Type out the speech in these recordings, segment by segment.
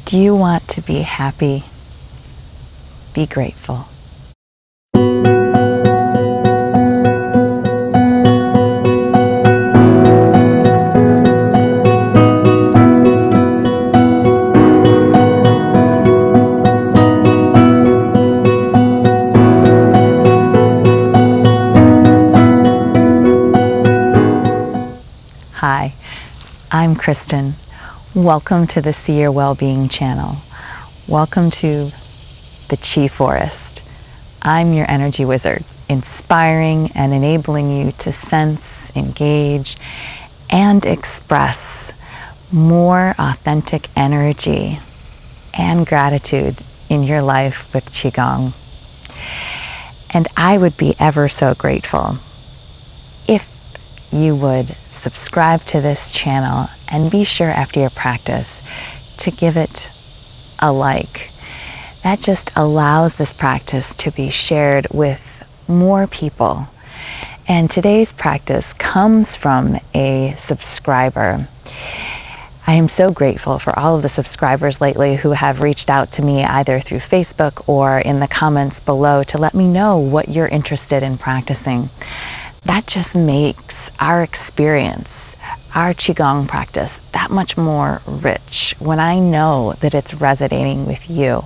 Do you want to be happy? Be grateful. Hi, I'm Kristen. Welcome to the See Your Wellbeing channel. Welcome to the Qi Forest. I'm your energy wizard, inspiring and enabling you to sense, engage, and express more authentic energy and gratitude in your life with Qigong. And I would be ever so grateful if you would subscribe to this channel and be sure after your practice to give it a like. That just allows this practice to be shared with more people. And today's practice comes from a subscriber. I am so grateful for all of the subscribers lately who have reached out to me either through Facebook or in the comments below to let me know what you're interested in practicing. That just makes our experience, our Qigong practice, that much more rich when I know that it's resonating with you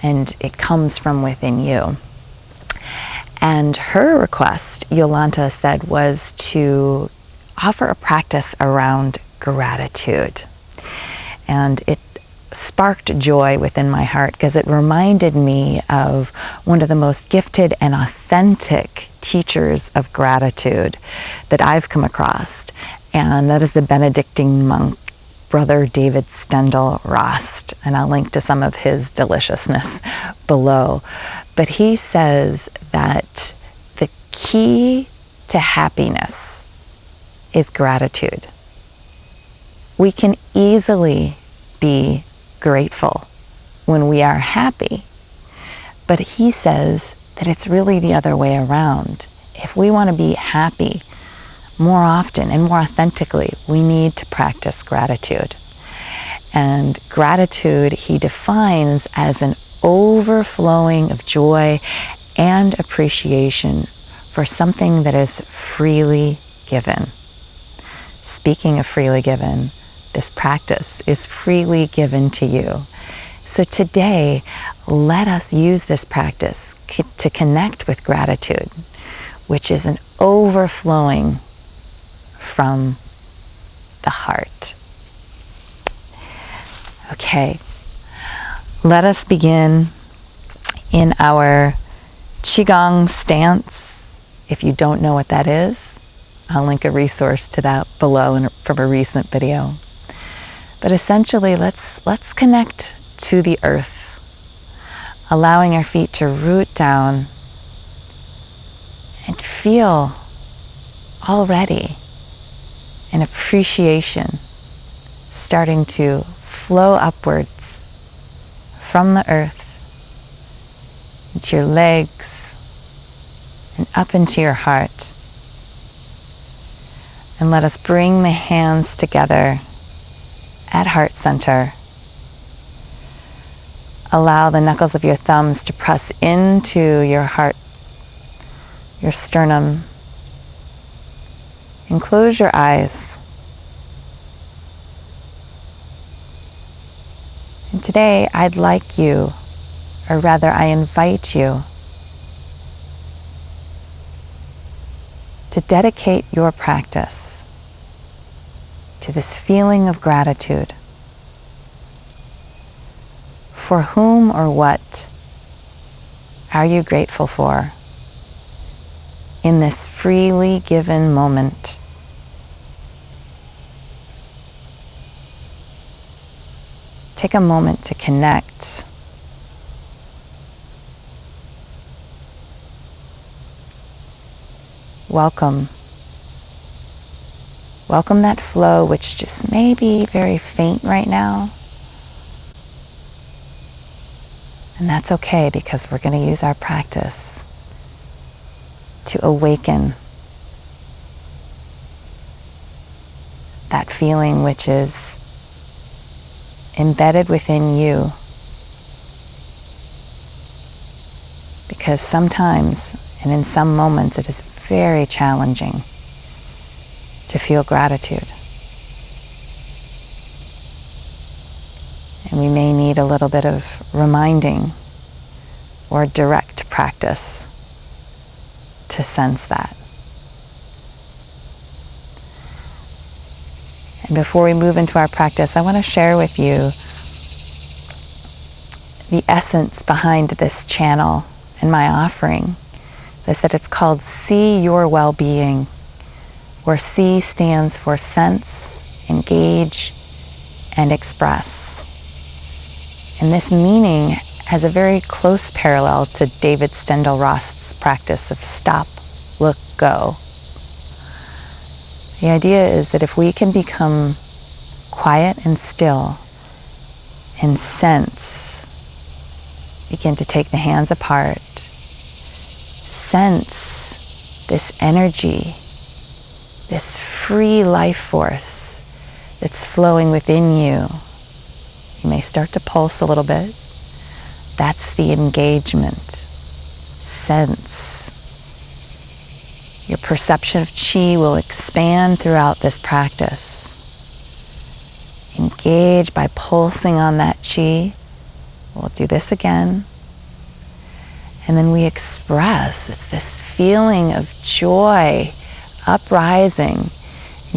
and it comes from within you. And her request, Yolanta said, was to offer a practice around gratitude. And it sparked joy within my heart because it reminded me of one of the most gifted and authentic teachers of gratitude that I've come across, and that is the Benedictine monk, Brother David Steindl-Rast, and I'll link to some of his deliciousness below. But he says that the key to happiness is gratitude. We can easily be grateful when we are happy, but he says that it's really the other way around. If we want to be happy more often and more authentically, we need to practice gratitude. And gratitude he defines as an overflowing of joy and appreciation for something that is freely given. Speaking of freely given, this practice is freely given to you. So today, let us use this practice to connect with gratitude, which is an overflowing from the heart. Okay, let us begin in our Qigong Stance. If you don't know what that is, I'll link a resource to that below from a recent video. But essentially, let's connect to the earth, allowing our feet to root down and feel already an appreciation starting to flow upwards from the earth into your legs and up into your heart. And let us bring the hands together at heart center. Allow the knuckles of your thumbs to press into your heart, your sternum, and close your eyes. And today I'd like you, or rather I invite you, to dedicate your practice to this feeling of gratitude. For whom or what are you grateful for in this freely given moment? Take a moment to connect. Welcome. Welcome that flow, which just may be very faint right now. And that's okay, because we're going to use our practice to awaken that feeling which is embedded within you. Because sometimes, and in some moments, it is very challenging to feel gratitude. And we may need a little bit of reminding or direct practice to sense that. And before we move into our practice, I want to share with you the essence behind this channel and my offering. Is that it's called See Your Well-Being, where C stands for sense, engage, and express. And this meaning has a very close parallel to David Steindl-Rast's practice of stop, look, go. The idea is that if we can become quiet and still and sense, begin to take the hands apart, sense this energy, this free life force that's flowing within you. You may start to pulse a little bit. That's the engagement. Sense. Your perception of Qi will expand throughout this practice. Engage by pulsing on that Qi. We'll do this again. And then we express. It's this feeling of joy, uprising.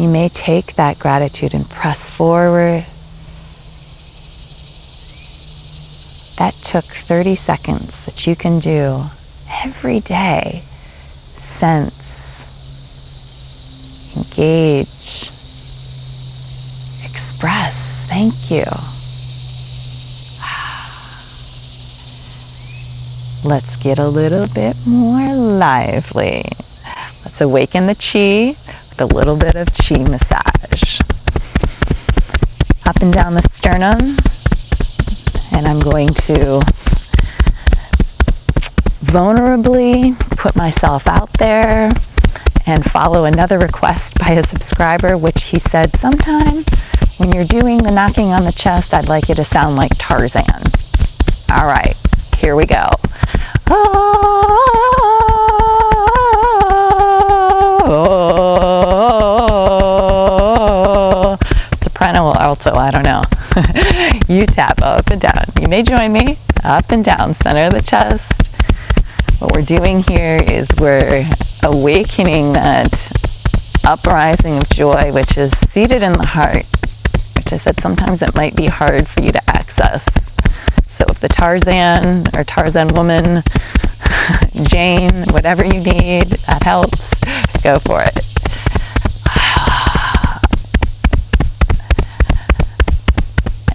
You may take that gratitude and press forward. That took 30 seconds that you can do every day. Sense. Engage. Express. Thank you. Let's get a little bit more lively. Let's awaken the Qi with a little bit of Qi massage. Up and down the sternum. And I'm going to vulnerably put myself out there and follow another request by a subscriber, which he said, sometime when you're doing the knocking on the chest, I'd like you to sound like Tarzan. All right, here we go. Soprano or alto, I don't know. You tap up and down. You may join me. Up and down, center of the chest. What we're doing here is we're awakening that uprising of joy, which is seated in the heart, which I said sometimes it might be hard for you to access. So if the Tarzan or Tarzan woman, Jane, whatever you need, that helps, go for it.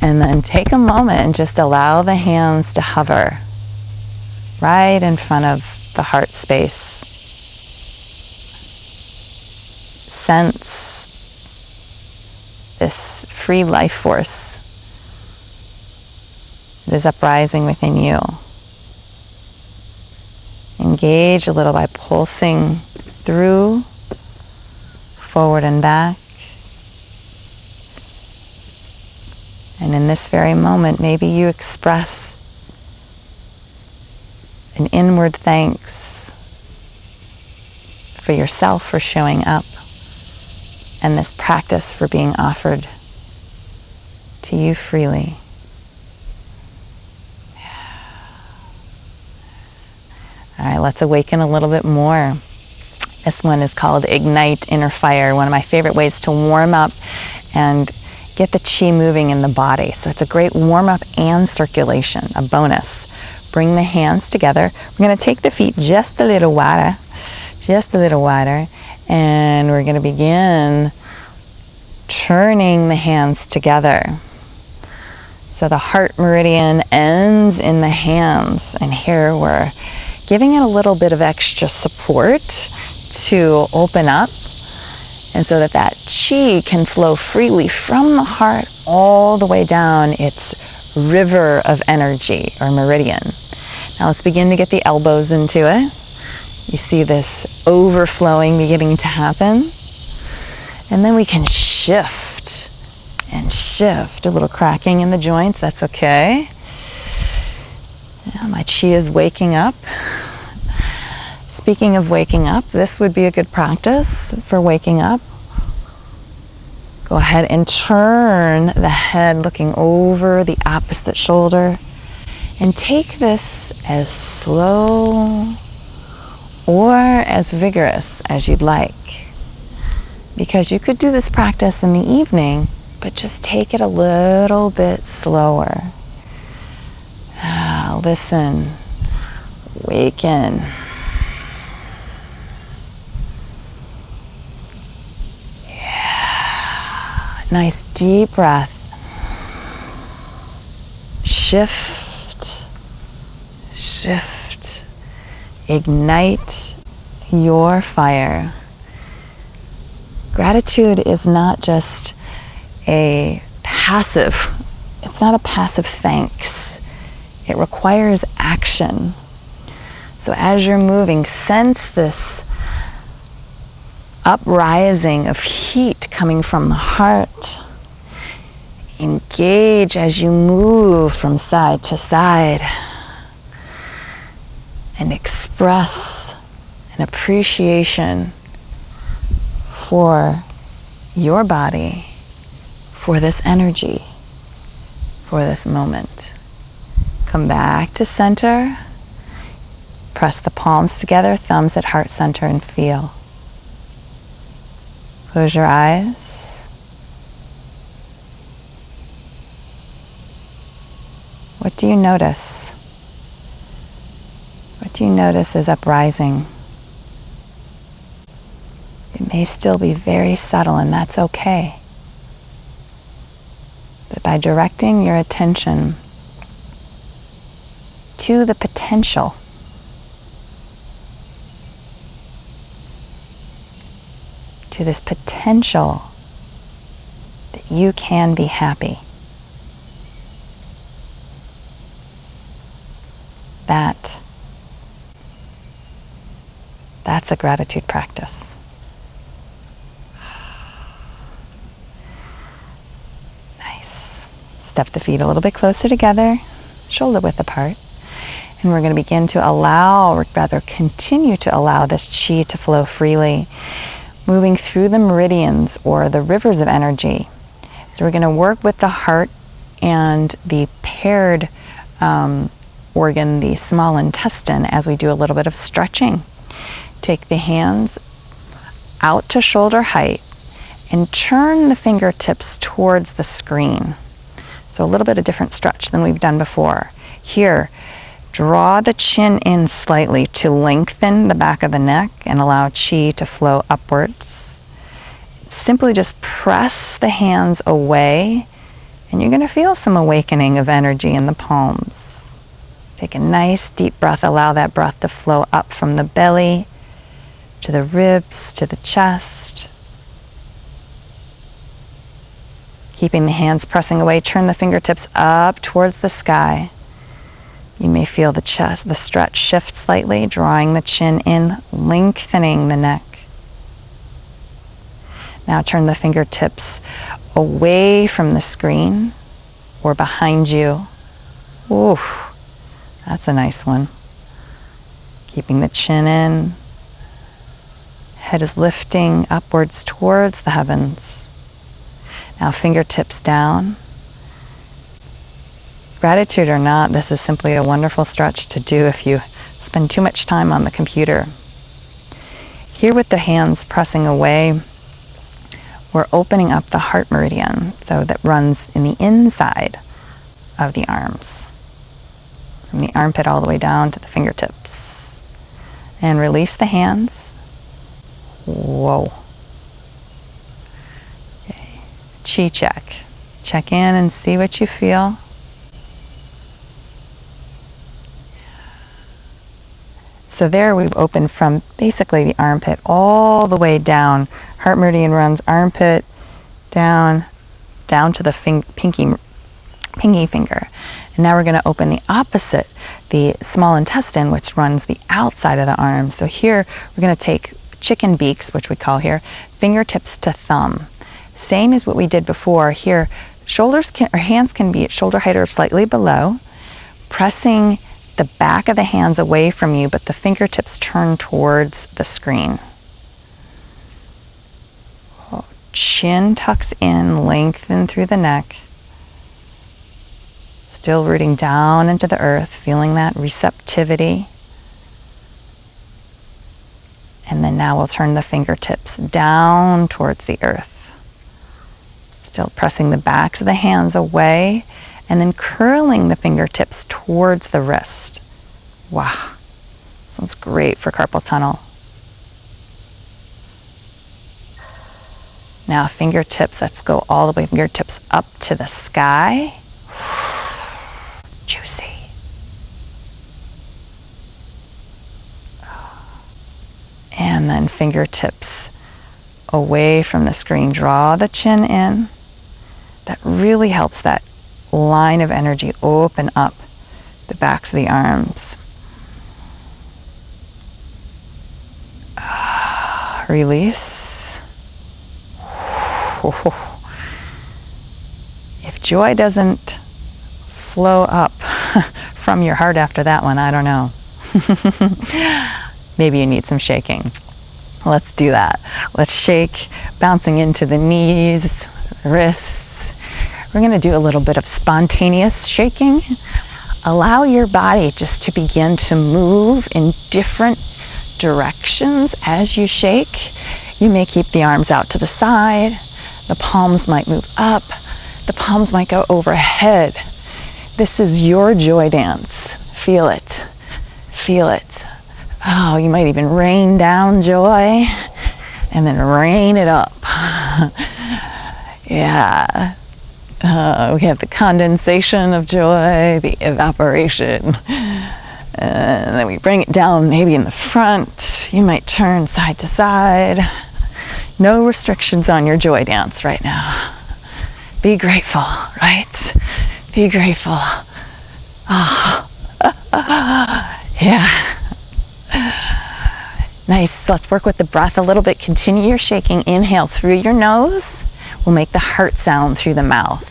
And then take a moment and just allow the hands to hover right in front of the heart space. Sense this free life force that is uprising within you. Engage a little by pulsing through, forward and back. And in this very moment, maybe you express an inward thanks for yourself for showing up and this practice for being offered to you freely. All right, let's awaken a little bit more. This one is called Ignite Inner Fire, one of my favorite ways to warm up and get the Qi moving in the body. So it's a great warm-up and circulation, a bonus. Bring the hands together. We're going to take the feet just a little wider, and we're going to begin turning the hands together. So the heart meridian ends in the hands, and here we're giving it a little bit of extra support to open up, and so that Qi can flow freely from the heart all the way down its river of energy or meridian. Now let's begin to get the elbows into it. You see this overflowing beginning to happen. And then we can shift and shift. A little cracking in the joints, that's okay. Yeah, my chi is waking up. Speaking of waking up, this would be a good practice for waking up. Go ahead and turn the head looking over the opposite shoulder, and take this as slow or as vigorous as you'd like. Because you could do this practice in the evening, but just take it a little bit slower. Listen, waken. Yeah. Nice deep breath. Shift. Shift. Ignite your fire. Gratitude is not just a passive, it's not a passive thanks. It requires action. So as you're moving, sense this uprising of heat coming from the heart. Engage as you move from side to side, and express an appreciation for your body, for this energy, for this moment. Come back to center. Press the palms together, thumbs at heart center, and feel. Close your eyes. What do you notice? What do you notice is uprising? It may still be very subtle, and that's okay. But by directing your attention to the potential, to this potential that you can be happy, that's a gratitude practice. Nice. Step the feet a little bit closer together, shoulder width apart. And we're going to begin to allow, or rather continue to allow, this chi to flow freely, moving through the meridians or the rivers of energy. So we're going to work with the heart and the paired organ, the small intestine, as we do a little bit of stretching. Take the hands out to shoulder height and turn the fingertips towards the screen. So a little bit of different stretch than we've done before. Here, draw the chin in slightly to lengthen the back of the neck and allow chi to flow upwards. Simply just press the hands away, and you're going to feel some awakening of energy in the palms. Take a nice deep breath. Allow that breath to flow up from the belly to the ribs, to the chest. Keeping the hands pressing away, turn the fingertips up towards the sky. You may feel the chest, the stretch shift slightly, drawing the chin in, lengthening the neck. Now turn the fingertips away from the screen or behind you. Ooh, that's a nice one. Keeping the chin in. Head is lifting upwards towards the heavens. Now fingertips down. Gratitude or not, this is simply a wonderful stretch to do if you spend too much time on the computer. Here with the hands pressing away, we're opening up the heart meridian, so that runs in the inside of the arms, from the armpit all the way down to the fingertips. And release the hands. Whoa. Okay. Chi check. Check in and see what you feel. So there we've opened from basically the armpit all the way down. Heart meridian runs armpit down to the pinky finger. And now we're going to open the opposite, the small intestine, which runs the outside of the arm. So here we're going to take chicken beaks, which we call here, fingertips to thumb. Same as what we did before. Here, hands can be at shoulder height or slightly below, pressing the back of the hands away from you, but the fingertips turn towards the screen. Chin tucks in, lengthen through the neck. Still rooting down into the earth, feeling that receptivity. And then now we'll turn the fingertips down towards the earth. Still pressing the backs of the hands away, and then curling the fingertips towards the wrist. Wow, this one's great for carpal tunnel. Now fingertips, let's go all the way, fingertips up to the sky. Juicy. And then fingertips away from the screen. Draw the chin in. That really helps that line of energy open up the backs of the arms. Release. If joy doesn't flow up from your heart after that one, I don't know. Maybe you need some shaking. Let's do that. Let's shake, bouncing into the knees, wrists. We're going to do a little bit of spontaneous shaking. Allow your body just to begin to move in different directions as you shake. You may keep the arms out to the side. The palms might move up. The palms might go overhead. This is your joy dance. Feel it. Feel it. Oh, you might even rain down joy and then rain it up. Yeah. We have the condensation of joy, the evaporation. And then we bring it down maybe in the front. You might turn side to side. No restrictions on your joy dance right now. Be grateful, right? Be grateful. Oh. Yeah. Nice. Let's work with the breath a little bit. Continue your shaking. Inhale through your nose. We'll make the heart sound through the mouth.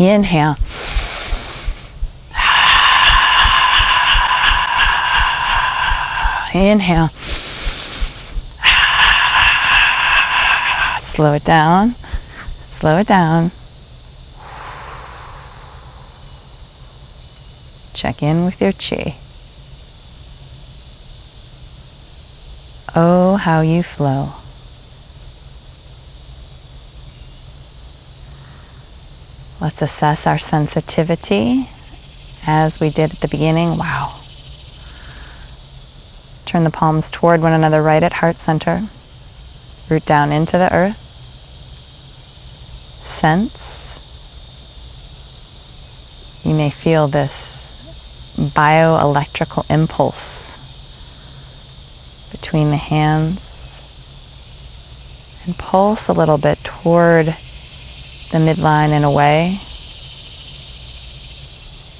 Inhale. Inhale. Slow it down. Slow it down. Check in with your Qi. Oh, how you flow. Let's assess our sensitivity as we did at the beginning. Wow. Turn the palms toward one another right at heart center. Root down into the earth. Sense. You may feel this bioelectrical impulse between the hands. And pulse a little bit toward the midline and away.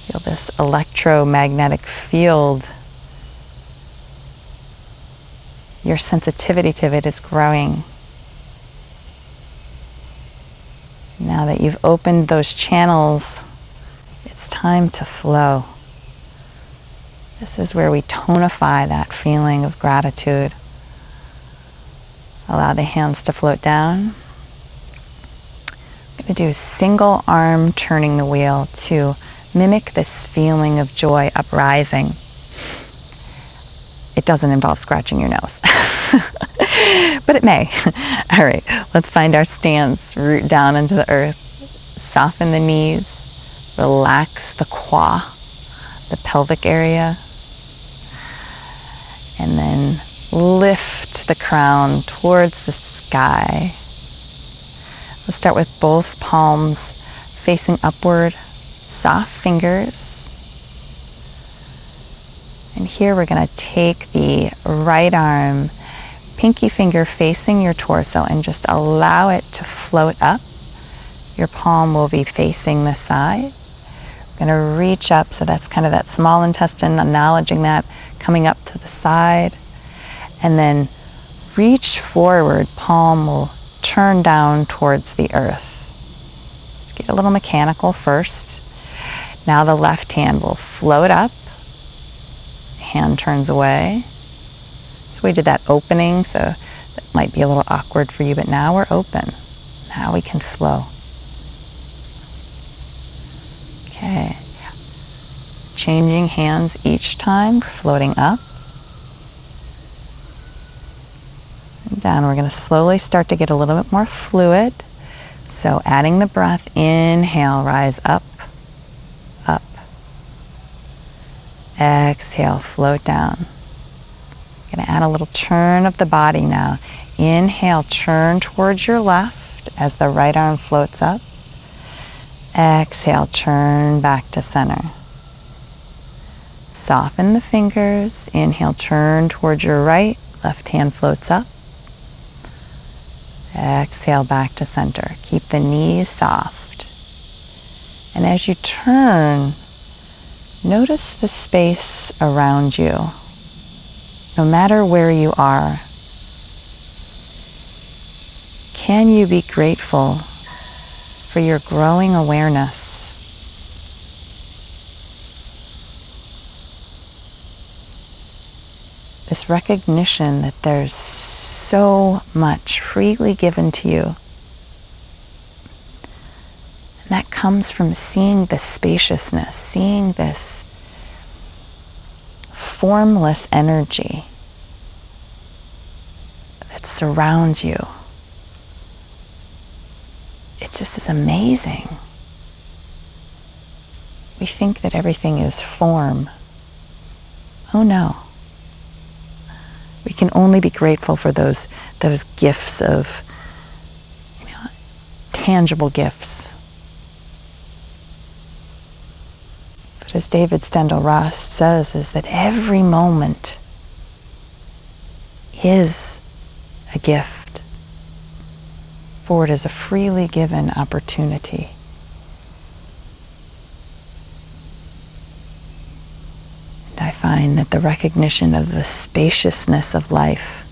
Feel this electromagnetic field. Your sensitivity to it is growing. Now that you've opened those channels, it's time to flow. This is where we tonify that feeling of gratitude. Allow the hands to float down. I'm going to do a single arm turning the wheel to mimic this feeling of joy uprising. It doesn't involve scratching your nose, but it may. All right, let's find our stance. Root down into the earth. Soften the knees. Relax the qua, the pelvic area. And then lift the crown towards the sky. Let's start with both palms facing upward, soft fingers. And here we're going to take the right arm, pinky finger facing your torso, and just allow it to float up. Your palm will be facing the side. We're going to reach up, so that's kind of that small intestine, acknowledging that, coming up to the side. And then reach forward, palm will turn down towards the earth. Let's get a little mechanical first. Now the left hand will float up. Hand turns away. So we did that opening, so that might be a little awkward for you, but now we're open. Now we can flow. Okay. Changing hands each time, floating up and down. We're going to slowly start to get a little bit more fluid. So adding the breath, inhale, rise up, up. Exhale, float down. Going to add a little turn of the body now. Inhale, turn towards your left as the right arm floats up. Exhale, turn back to center. Soften the fingers. Inhale, turn towards your right. Left hand floats up. Exhale, back to center. Keep the knees soft. And as you turn, notice the space around you. No matter where you are, can you be grateful for your growing awareness? This recognition that there's so much freely given to you. And that comes from seeing the spaciousness, seeing this formless energy that surrounds you. It just is amazing. We think that everything is form. Oh no. We can only be grateful for those gifts of, tangible gifts. But as David Steindl-Rast says, is that every moment is a gift, for it is a freely given opportunity. And I find that the recognition of the spaciousness of life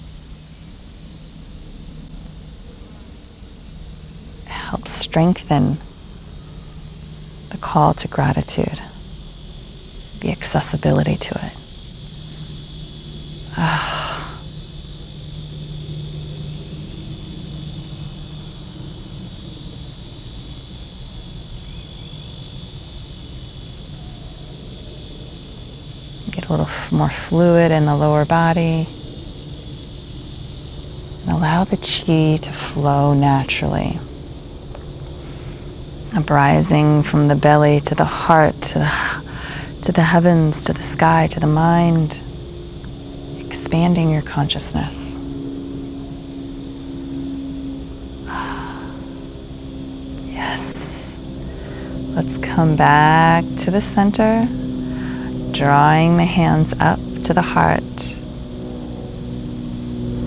helps strengthen the call to gratitude, the accessibility to it. Get a little more fluid in the lower body. And allow the Qi to flow naturally. Uprising from the belly to the heart, to the heavens, to the sky, to the mind. Expanding your consciousness. Yes. Let's come back to the center. Drawing the hands up to the heart.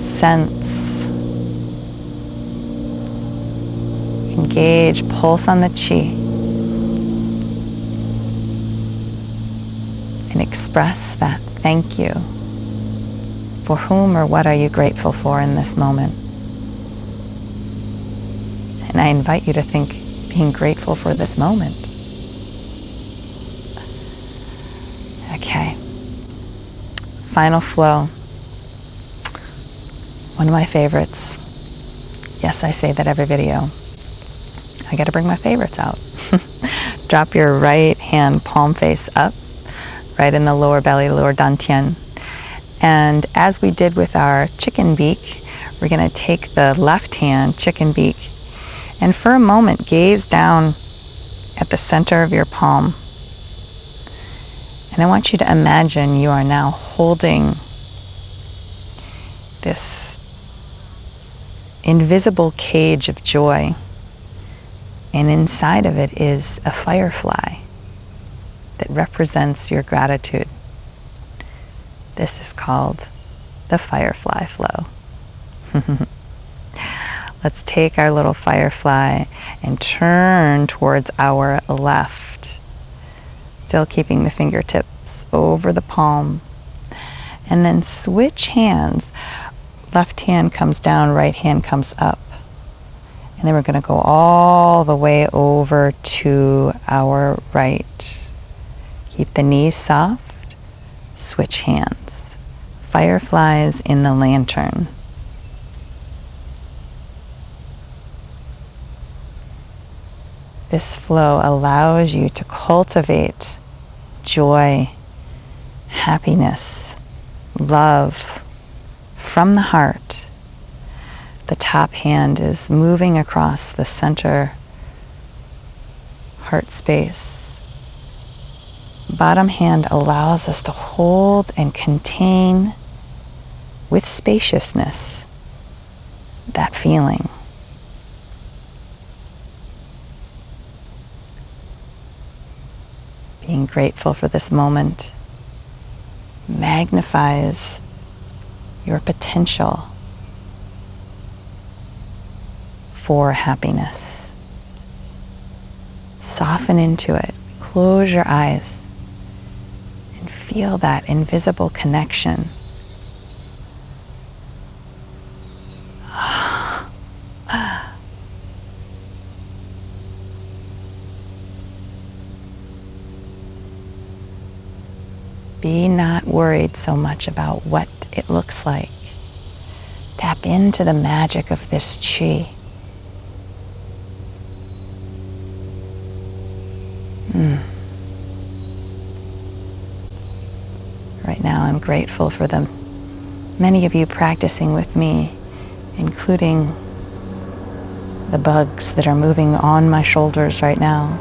Sense. Engage, pulse on the Qi. And express that thank you. For whom or what are you grateful for in this moment? And I invite you to think being grateful for this moment. Okay. Final flow. One of my favorites. Yes, I say that every video. I got to bring my favorites out. Drop your right hand palm face up, right in the lower belly, lower dantian. And as we did with our chicken beak, we're going to take the left hand, chicken beak, and for a moment gaze down at the center of your palm. And I want you to imagine you are now holding this invisible cage of joy. And inside of it is a firefly that represents your gratitude. This is called the Firefly Flow. Let's take our little firefly and turn towards our left. Still keeping the fingertips over the palm. And then switch hands. Left hand comes down, right hand comes up. And then we're going to go all the way over to our right. Keep the knees soft. Switch hands. Fireflies in the lantern. This flow allows you to cultivate joy, happiness, love from the heart. The top hand is moving across the center heart space. Bottom hand allows us to hold and contain with spaciousness that feeling. Being grateful for this moment magnifies your potential for happiness. Soften into it. Close your eyes and feel that invisible connection. Be not worried so much about what it looks like. Tap into the magic of this Qi. Right now I'm grateful for the many of you practicing with me, including the bugs that are moving on my shoulders right now.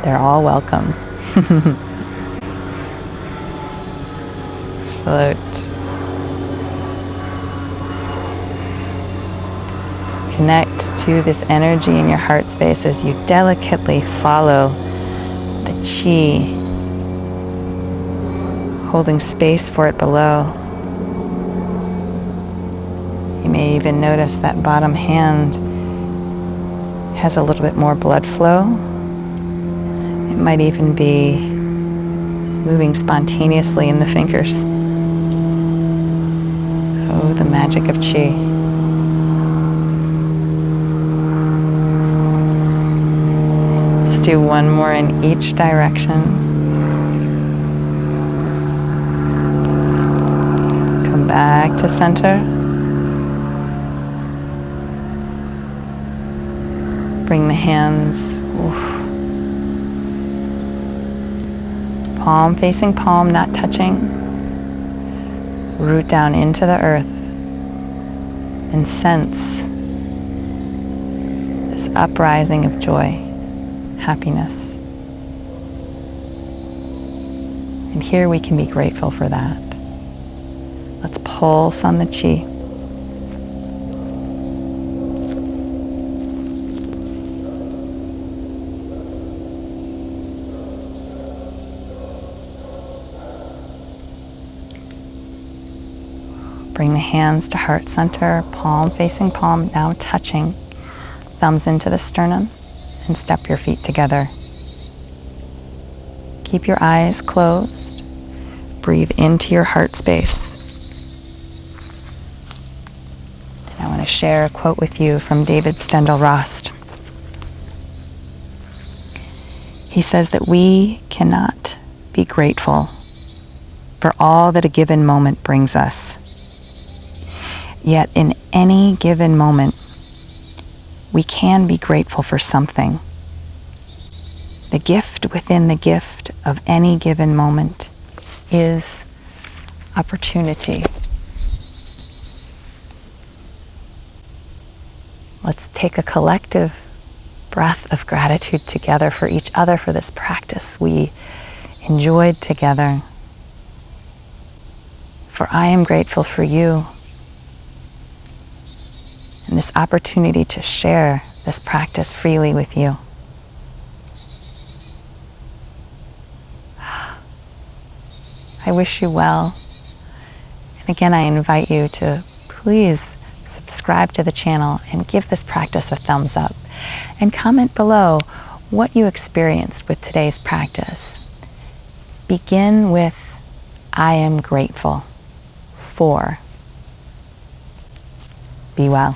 They're all welcome. Float. Connect to this energy in your heart space as you delicately follow the Qi, holding space for it below. You may even notice that bottom hand has a little bit more blood flow. It might even be moving spontaneously in the fingers. Oh, the magic of Qi. Let's do one more in each direction. Come back to center. Bring the hands palm facing palm, not touching. Root down into the earth and sense this uprising of joy, happiness. And here we can be grateful for that. Let's pulse on the Qi. Bring the hands to heart center, palm facing palm, now touching. Thumbs into the sternum and step your feet together. Keep your eyes closed. Breathe into your heart space. And I want to share a quote with you from David Steindl-Rast. He says that we cannot be grateful for all that a given moment brings us. Yet in any given moment, we can be grateful for something. The gift within the gift of any given moment is opportunity. Let's take a collective breath of gratitude together for each other for this practice we enjoyed together. For I am grateful for you. And this opportunity to share this practice freely with you. I wish you well. And again, I invite you to please subscribe to the channel and give this practice a thumbs up. And comment below what you experienced with today's practice. Begin with, I am grateful for, Be well.